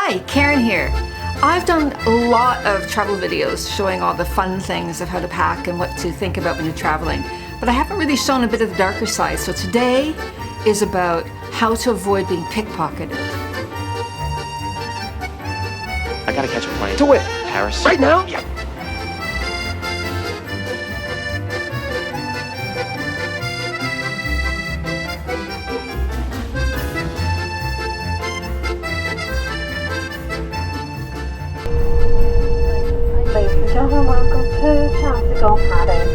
Hi, Karen here. I've done a lot of travel videos showing all the fun things of how to pack and what to think about when you're traveling, but I haven't really shown a bit of the darker side. So today is about how to avoid being pickpocketed. I gotta catch a plane. To it! Paris. Right now? Yeah. Ladies and gentlemen, welcome to Untitled Chapter.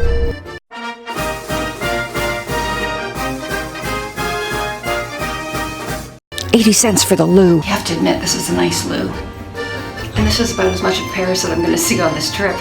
80 cents for the loo. You have to admit, this is a nice loo. And this is about as much of Paris that I'm going to see on this trip.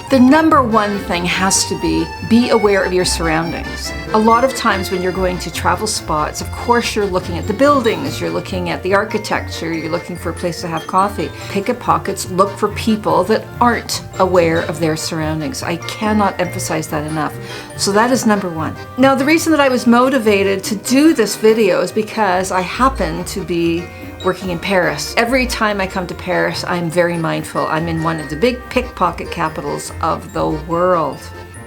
The number one thing has to be aware of your surroundings. A lot of times when you're going to travel spots, of course you're looking at the buildings, you're looking at the architecture, you're looking for a place to have coffee. Pickpockets look for people that aren't aware of their surroundings. I cannot emphasize that enough. So that is number one. Now, the reason that I was motivated to do this video is because I happen to be working in Paris. Every time I come to Paris, I'm very mindful. I'm in one of the big pickpocket capitals of the world.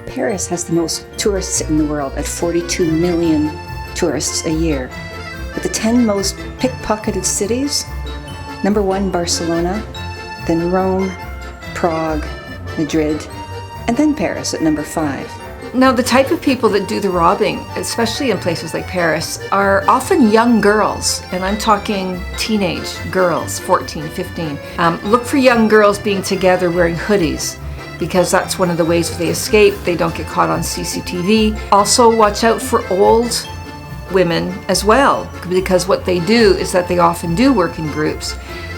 Paris has the most tourists in the world at 42 million tourists a year. But the 10 most pickpocketed cities, number 1, Barcelona, then Rome, Prague, Madrid, and then Paris at number 5. Now, the type of people that do the robbing, especially in places like Paris, are often young girls, and I'm talking teenage girls, 14, 15. Look for young girls being together wearing hoodies, because that's one of the ways they escape. They don't get caught on CCTV. Also, watch out for old women as well, because what they do is that they often do work in groups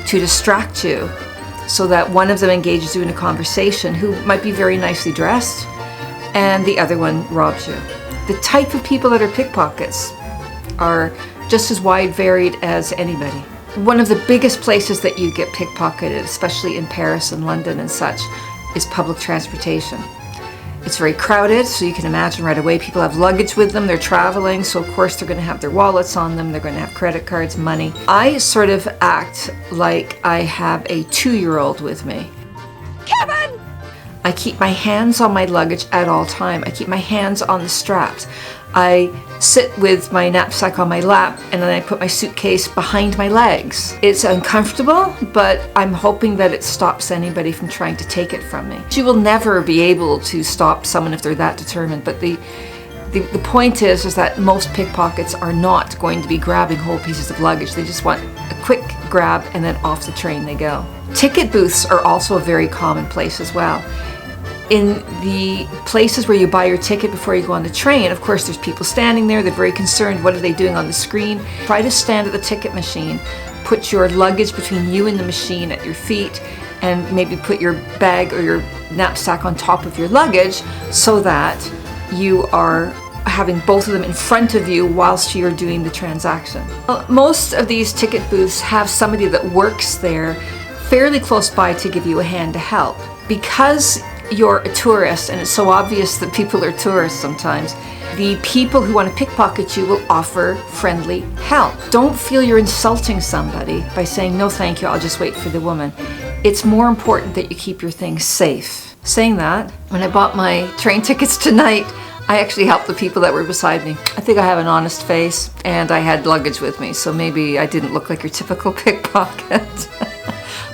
to distract you, so that one of them engages you in a conversation who might be very nicely dressed, and the other one robs you. The type of people that are pickpockets are just as wide varied as anybody. One of the biggest places that you get pickpocketed, especially in Paris and London and such, is public transportation. It's very crowded, so you can imagine right away people have luggage with them, they're traveling, so of course they're going to have their wallets on them, they're going to have credit cards, money. I sort of act like I have a 2-year-old with me. Kevin! I keep my hands on my luggage at all time. I keep my hands on the straps. I sit with my knapsack on my lap, and then I put my suitcase behind my legs. It's uncomfortable, but I'm hoping that it stops anybody from trying to take it from me. You will never be able to stop someone if they're that determined, but the point is that most pickpockets are not going to be grabbing whole pieces of luggage. They just want a quick grab and then off the train they go. Ticket booths are also a very common place as well. In the places where you buy your ticket before you go on the train, of course there's people standing there, they're very concerned, what are they doing on the screen? Try to stand at the ticket machine, put your luggage between you and the machine at your feet, and maybe put your bag or your knapsack on top of your luggage so that you are having both of them in front of you whilst you're doing the transaction. Well, most of these ticket booths have somebody that works there fairly close by to give you a hand to help. Because you're a tourist, and it's so obvious that people are tourists sometimes, the people who want to pickpocket you will offer friendly help. Don't feel you're insulting somebody by saying, no thank you, I'll just wait for the woman. It's more important that you keep your things safe. Saying that, when I bought my train tickets tonight, I actually helped the people that were beside me. I think I have an honest face, and I had luggage with me, so maybe I didn't look like your typical pickpocket.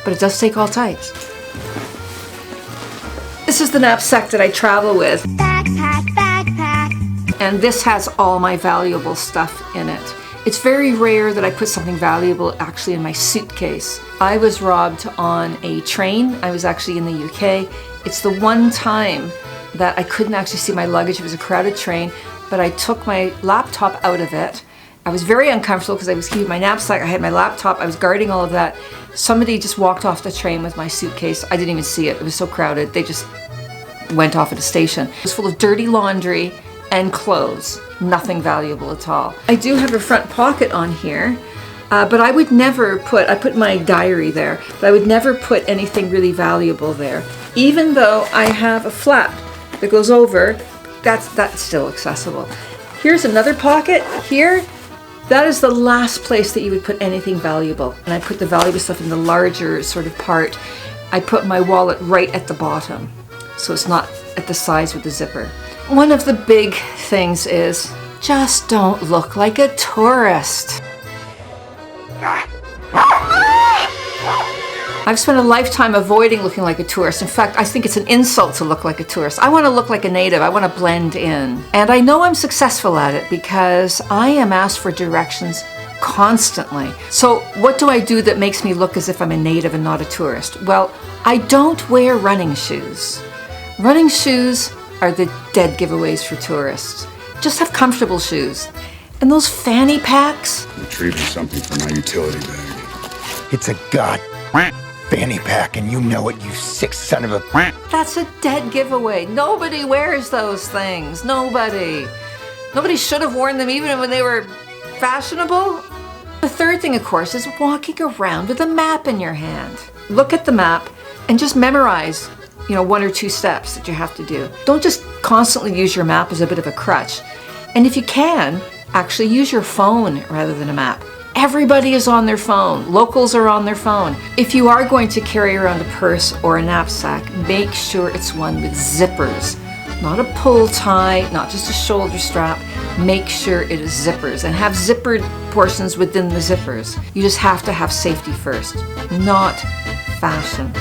But it does take all types. This is the knapsack that I travel with. Backpack, backpack. And this has all my valuable stuff in it. It's very rare that I put something valuable actually in my suitcase. I was robbed on a train. I was actually in the UK. It's the one time that I couldn't actually see my luggage. It was a crowded train, but I took my laptop out of it. I was very uncomfortable because I was keeping my knapsack, I had my laptop, I was guarding all of that. Somebody just walked off the train with my suitcase. I didn't even see it. It was so crowded. They just went off at a station. It was full of dirty laundry and clothes. Nothing valuable at all. I do have a front pocket on here, but I would never I put my diary there, but I would never put anything really valuable there. Even though I have a flap that goes over, that's still accessible. Here's another pocket here. That is the last place that you would put anything valuable. And I put the valuable stuff in the larger sort of part. I put my wallet right at the bottom, so it's not at the sides with the zipper. One of the big things is just don't look like a tourist. I've spent a lifetime avoiding looking like a tourist. In fact, I think it's an insult to look like a tourist. I want to look like a native. I want to blend in. And I know I'm successful at it because I am asked for directions constantly. So what do I do that makes me look as if I'm a native and not a tourist? Well, I don't wear running shoes. Running shoes are the dead giveaways for tourists. Just have comfortable shoes. And those fanny packs? Retrieving something from my utility bag. It's a fanny pack, and you know it, you sick son of a... That's a dead giveaway. Nobody wears those things. Nobody. Nobody should have worn them even when they were fashionable. The third thing, of course, is walking around with a map in your hand. Look at the map and just memorize, one or two steps that you have to do. Don't just constantly use your map as a bit of a crutch. And if you can, actually use your phone rather than a map. Everybody is on their phone. Locals are on their phone. If you are going to carry around a purse or a knapsack, make sure it's one with zippers. Not a pull tie, not just a shoulder strap. Make sure it is zippers and have zippered portions within the zippers. You just have to have safety first, not fashion.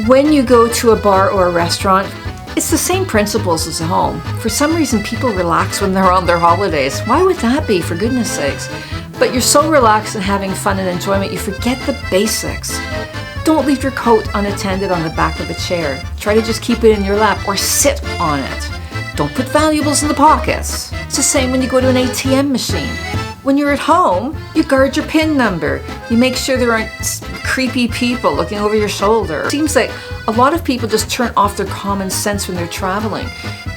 When you go to a bar or a restaurant, it's the same principles as at home. For some reason, people relax when they're on their holidays. Why would that be, for goodness sakes? But you're so relaxed and having fun and enjoyment, you forget the basics. Don't leave your coat unattended on the back of a chair. Try to just keep it in your lap or sit on it. Don't put valuables in the pockets. It's the same when you go to an ATM machine. When you're at home, you guard your PIN number. You make sure there aren't creepy people looking over your shoulder. It seems like a lot of people just turn off their common sense when they're traveling.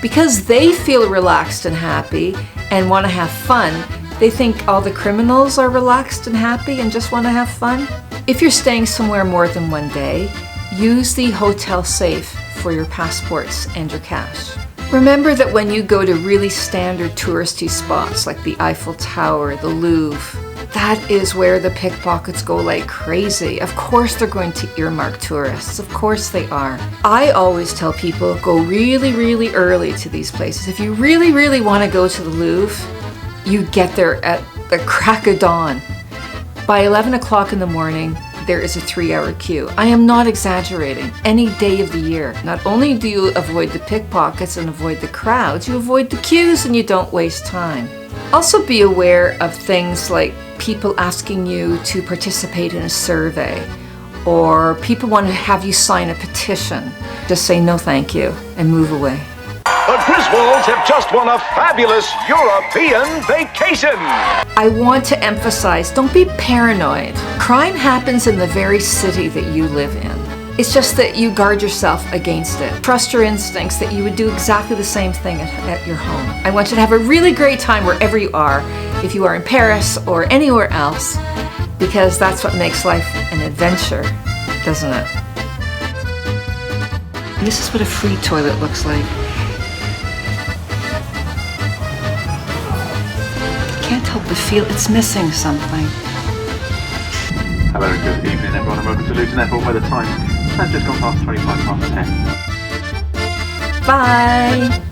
Because they feel relaxed and happy and want to have fun, they think all the criminals are relaxed and happy and just want to have fun. If you're staying somewhere more than one day, use the hotel safe for your passports and your cash. Remember that when you go to really standard touristy spots like the Eiffel Tower, the Louvre, that is where the pickpockets go like crazy. Of course they're going to earmark tourists. Of course they are. I always tell people, go really, really early to these places. If you really, really want to go to the Louvre, you get there at the crack of dawn. By 11 o'clock in the morning, there is a 3-hour queue. I am not exaggerating. Any day of the year. Not only do you avoid the pickpockets and avoid the crowds, you avoid the queues and you don't waste time. Also be aware of things like people asking you to participate in a survey, or people want to have you sign a petition. Just say no thank you and move away. The Griswolds have just won a fabulous European vacation! I want to emphasize, don't be paranoid. Crime happens in the very city that you live in. It's just that you guard yourself against it. Trust your instincts that you would do exactly the same thing at your home. I want you to have a really great time wherever you are, if you are in Paris or anywhere else, because that's what makes life an adventure, doesn't it? This is what a free toilet looks like. Can't help but feel it's missing something. Hello and good evening everyone, and welcome to Luton Airport where the time has just gone past 25 past 10. Bye!